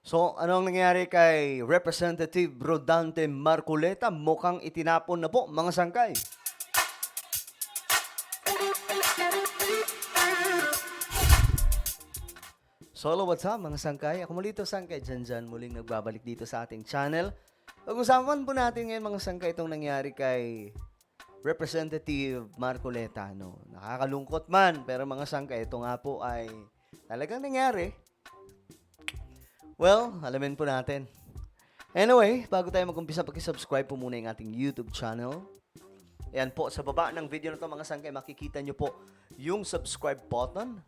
So, ano ang nangyari kay Representative Rodante Marcoleta? Mukhang itinapon na po, mga sangkay. Solo, what's up, mga sangkay? Ako muli ito, Sangkay Janjan, muling nagbabalik dito sa ating channel. Pag-usapan po natin ngayon, mga sangkay, itong nangyari kay Representative Marcoleta. No? Nakakalungkot man, pero mga sangkay, ito nga po ay talagang nangyari. Well, alamin po natin. Anyway, bago tayo mag-umpisa, pag-subscribe po muna yung ating YouTube channel. Ayan po, sa baba ng video na to, mga sangkay, makikita nyo po yung subscribe button.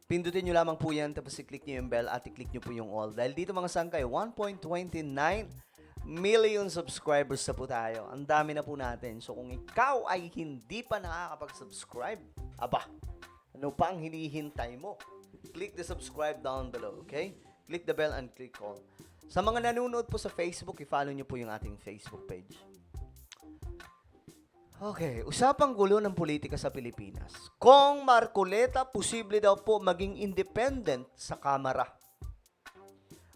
Pindutin nyo lamang po yan, tapos i-click nyo yung bell at i-click nyo po yung all. Dahil dito, mga sangkay, 1.29 million subscribers na po tayo. Ang dami na po natin. So kung ikaw ay hindi pa nakakapag-subscribe, aba, ano pa ang hinihintay mo? Click the subscribe down below, okay? Click the bell and click all. Sa mga nanonood po sa Facebook, i-follow nyo po yung ating Facebook page. Okay, usapang gulo ng politika sa Pilipinas. Kung Marcoleta, posible daw po maging independent sa Kamara.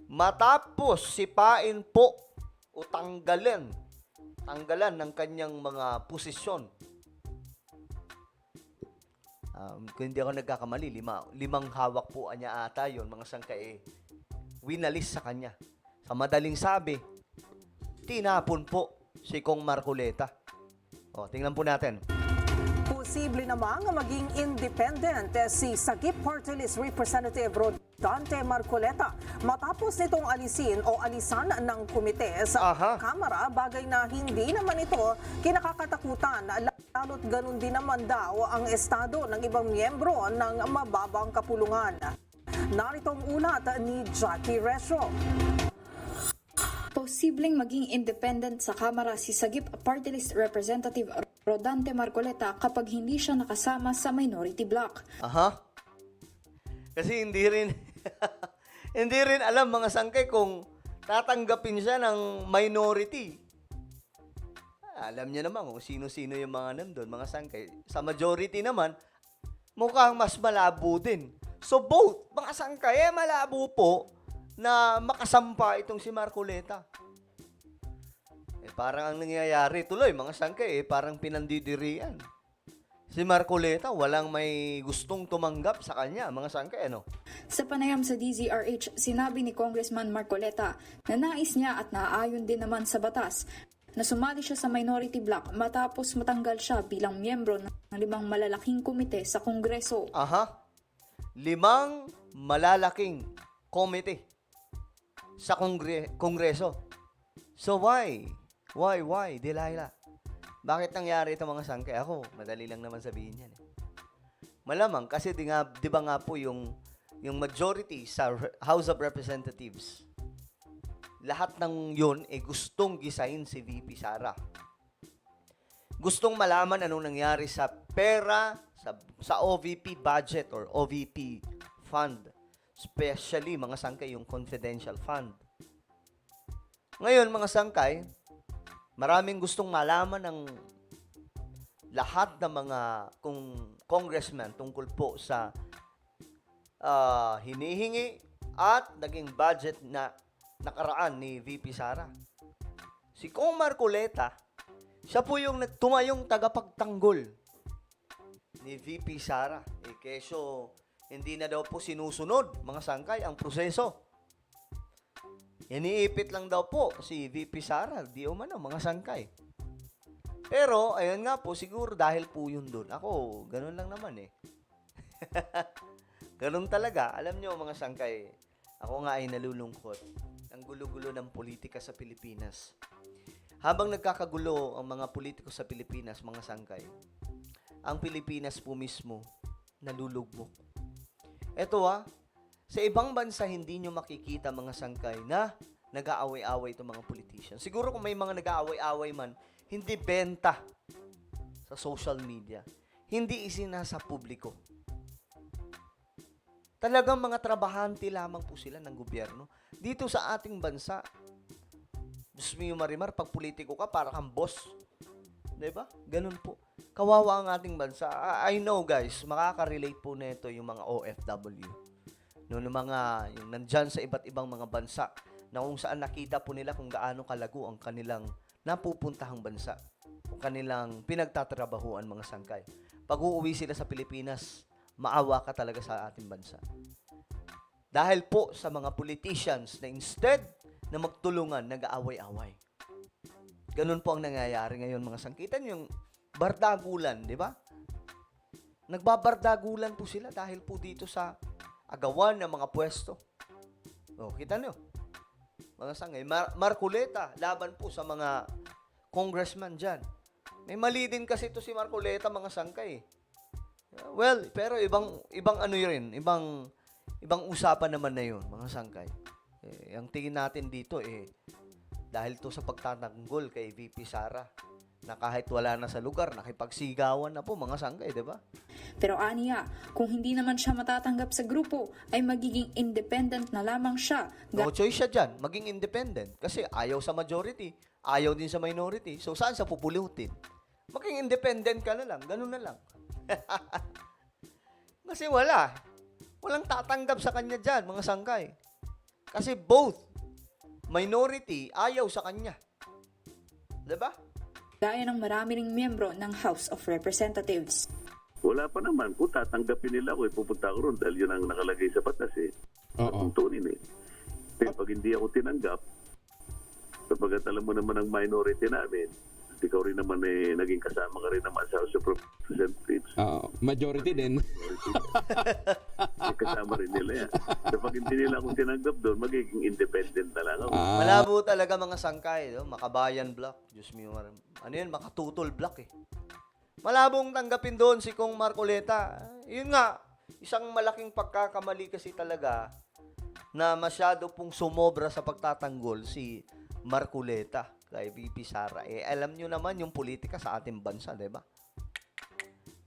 Matapos sipain po o tanggalan ng kanyang mga posisyon. Kung hindi ako nagkakamali, limang hawak po niya ata yun, mga sangkay, winalis sa kanya. Sa madaling sabi, tinapon po si Kong Marcoleta. O, tingnan po natin. Posible namang maging independent si Sagip Party List Representative Rodante Marcoleta matapos nitong alisin o alisan ng komite sa Kamara, bagay na hindi naman ito kinakakatakutan, lalo't ganun din naman daw ang estado ng ibang miyembro ng mababang kapulungan. Narito ang ulat ni Jackie Resho. Posibleng maging independent sa Kamara si Sagip Party List Representative Rodante Marcoleta kapag hindi siya nakasama sa minority bloc. Kasi hindi rin hindi rin alam, mga sangkay, kung tatanggapin siya ng minority. Alam niya naman kung sino-sino yung mga nandun, mga sangkay. Sa majority naman, mukhang mas malabo din. So both, mga sangkay, malabo po na makasampa itong si Marcoleta. Parang ang nangyayari tuloy, mga sangkay, parang pinandidirian. Si Marcoleta, walang may gustong tumanggap sa kanya, mga sangkay, ano? Sa panayam sa DZRH, sinabi ni Congressman Marcoleta na nais niya at naaayon din naman sa batas na sumali siya sa minority bloc matapos matanggal siya bilang miyembro ng 5 malalaking komite sa Kongreso. 5 malalaking komite sa Kongreso. So why? Why, Delilah? Bakit nangyari ito, mga sangkay? Ako, madali lang naman sabihin yan. Malamang kasi di ba nga po yung majority sa House of Representatives, lahat ng yun gustong gisahin si VP Sara. Gustong malaman anong nangyari sa pera sa OVP budget or OVP fund. Especially, mga sangkay, yung confidential fund. Ngayon, mga sangkay, maraming gustong malaman ng lahat ng mga congressman tungkol po sa hinihingi at naging budget na nakaraan ni VP Sara. Si Kong Marcoleta, siya po yung tumayong tagapagtanggol ni VP Sara. Keso hindi na daw po sinusunod, mga sangkay, ang proseso. Iniipit lang daw po si VP Sara, di umano, mga sangkay. Pero, ayun nga po, siguro dahil po yun doon. Ako, ganun lang naman eh. Ganun talaga. Alam nyo, mga sangkay, ako nga ay nalulungkot. Ang gulo-gulo ng politika sa Pilipinas. Habang nagkakagulo ang mga politiko sa Pilipinas, mga sangkay, ang Pilipinas po mismo nalulugmok. Eto sa ibang bansa hindi nyo makikita, mga sangkay, na nag-aaway-away itong mga politicians. Siguro kung may mga nag-aaway-away man, hindi benta sa social media. Hindi isinasa publiko. Talagang mga trabahante lamang po sila ng gobyerno. Dito sa ating bansa, Diyos mo Marimar, pag politiko ka, para kang boss. Diba? Ganun po. Kawawa ang ating bansa. I know, guys, makaka-relate po nito yung mga OFW. no, ng mga yung nandyan sa iba't ibang mga bansa na kung saan nakita po nila kung gaano kalago ang kanilang napupuntahang bansa o kanilang pinagtatrabahuan mga sangkay. Pag uuwi sila sa Pilipinas, maawa ka talaga sa ating bansa. Dahil po sa mga politicians na instead na magtulungan, nag-aaway-away. Ganun po ang nangyayari ngayon mga sangkitan, yung bardagulan, di ba? Nagbabardagulan po sila dahil po dito sa agawan ng mga pwesto. O, kita nyo. Mga sangay. Marcoleta, laban po sa mga congressman dyan. May mali din kasi ito si Marcoleta, mga sangkay. Well, pero ibang ano yun, ibang usapan naman na yun, mga sangkay. Ang tingin natin dito, dahil to sa pagtatanggol kay VP Sara, na kahit wala na sa lugar, nakipagsigawan na po, mga sangkay, di ba? Pero aniya, kung hindi naman siya matatanggap sa grupo, ay magiging independent na lamang siya. No choice siya dyan, maging independent. Kasi ayaw sa majority, ayaw din sa minority. So, saan sa pupulutin? Maging independent ka na lang, ganun na lang. Kasi walang tatanggap sa kanya dyan, mga sangkay. Kasi both minority ayaw sa kanya. Diba? Gaya ng marami ring miyembro ng House of Representatives. Wala pa naman. Kung tatanggapin nila ako, pupunta ako ron dahil yun ang nakalagay sa batas Tuntunin Pero pag hindi ako tinanggap, kapag alam mo naman ang minority namin, ikaw rin naman naging kasama ka rin naman sa House of Representatives. Majority din. Kasama rin nila yan. Kapag hindi nila akong tinanggap doon, magiging independent na lang ako. Malabo talaga mga sangkay, no? Makabayan block. Diyos mo, ano yun, makatutol block Malabong tanggapin doon si Kong Marcoleta. Yun nga, isang malaking pagkakamali kasi talaga na masyado pong sumobra sa pagtatanggol si Marcoleta kay VP Sara. Alam nyo naman yung politika sa ating bansa, di ba?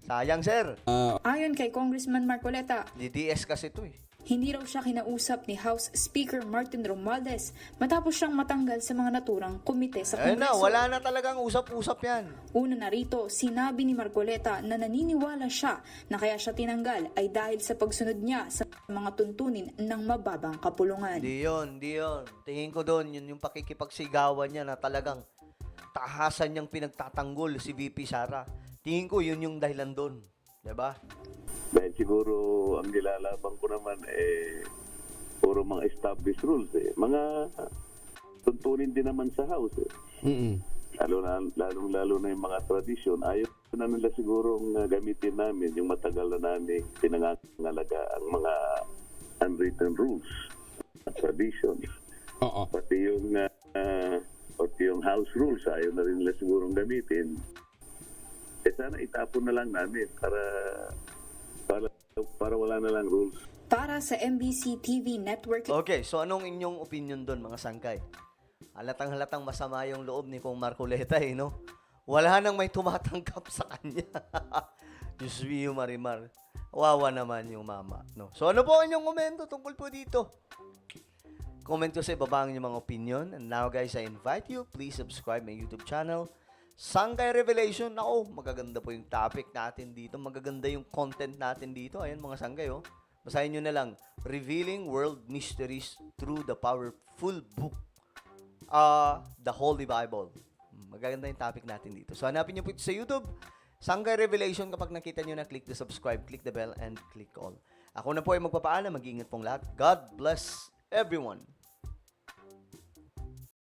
Sayang, sir. Ayon kay Congressman Marcoleta, DDS kasi ito hindi raw siya kinausap ni House Speaker Martin Romualdez matapos siyang matanggal sa mga naturang komite sa Ayun na, Kongreso. wala na talagang usap-usap yan. Una na rito, sinabi ni Marcoleta na naniniwala siya na kaya siya tinanggal ay dahil sa pagsunod niya sa mga tuntunin ng mababang kapulungan. Di yun. Tingin ko doon, yun yung pakikipagsigawan niya na talagang tahasan niyang pinagtatanggol si VP Sara. Tingin ko yun yung dahilan doon. Diba? Dahil siguro ang nilalaban ko naman puro mga established rules Mga tuntunin din naman sa house Lalo na yung mga tradisyon. Ayaw na nila sigurong gamitin namin yung matagal na namin pinangangalaga ang mga unwritten rules at traditions. Pati yung house rules, ayaw na rin nila sigurong gamitin. Sana itapon na lang namin para wala na lang rules. Para sa MBC TV Network, Okay, so anong inyong opinion doon, mga sangkay? Halatang masama yung loob ni Kong Marcoleta, no? Wala nang may tumatanggap sa kanya. Diyos mio, Marimar. Wawa naman yung mama, no? So ano po ang inyong komento tungkol po dito? Comment ko sa ibaba ang inyong mga opinion. And now guys, I invite you, please subscribe my YouTube channel, Sangkay Revelation. Ako, magaganda po yung topic natin dito. Magaganda yung content natin dito. Ayan mga sangkay, Basahin nyo na lang. Revealing World Mysteries Through the Powerful Book. The Holy Bible. Magaganda yung topic natin dito. So, hanapin nyo po ito sa YouTube. Sangkay Revelation. Kapag nakita nyo na, click the subscribe, click the bell, and click all. Ako na po ay magpapaalam. Mag-iingat pong lahat. God bless everyone.